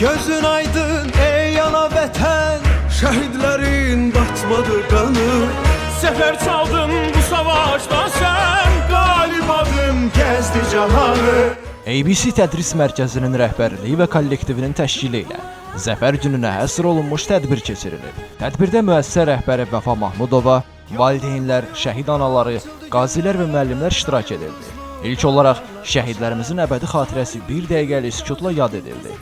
Gözün aydın ey ana vətən, şəhidlərin batmadı qanı. Zəfər çaldın bu savaşda sən, Qalib adım gəzdi cahanı. ABC Tədris Mərkəzinin rəhbərliyi və kollektivinin təşkili ilə Zəfər gününə həsr olunmuş tədbir keçirilib. Tədbirdə müəssisə rəhbəri Vəfa Mahmudova, valideynlər, şəhid anaları, qazilər və müəllimlər iştirak edildi. İlk olaraq şəhidlərimizin əbədi xatirəsi bir dəqiqəlik sükutla yad edildi.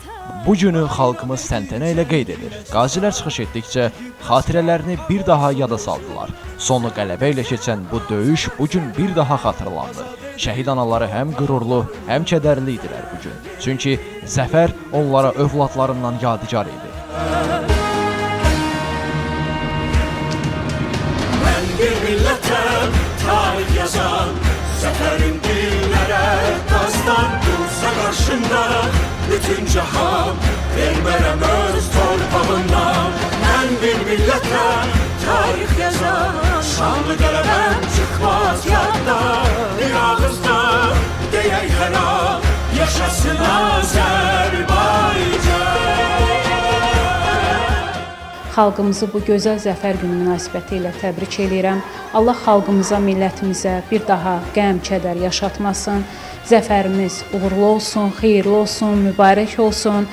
Bu günü xalqımız təntənə ilə qeyd edir. Qazilər çıxış etdikcə xatirələrini bir daha yada saldılar. Sonu qələbə ilə keçən bu döyüş bugün bir daha xatırlandı. Şəhid anaları həm qürurlu, həm kədərli idilər bugün. Çünki zəfər onlara övladlarından yadigar idi. mən bir millətəm, tarix yazan, zəfərin dillərə dastan dursa qarşında, bütün cahan vermərəm öz torpağından. Mən bir millətəm, tarix yazan, şanlı qələbəm çıxmaz yadda, bir ağızda deyək hər an, yaşasın Azərbaycan. Xalqımızı bu gözəl zəfər günü münasibəti ilə təbrik edirəm. Allah xalqımıza, millətimizə bir daha qəm, kədər yaşatmasın. Zəfərimiz uğurlu olsun, xeyirli olsun, mübarək olsun.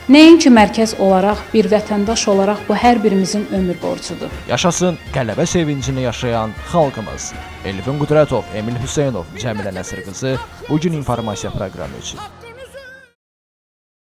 Nəinki mərkəz olaraq, bir vətəndaş olaraq bu hər birimizin ömür borcudur. Yaşasın qələbə sevincini yaşayan xalqımız. Elvin Qudrətov, Emil Hüseynov, Cəmilə Nəsir qızı bugün informasiya proqramı üçün.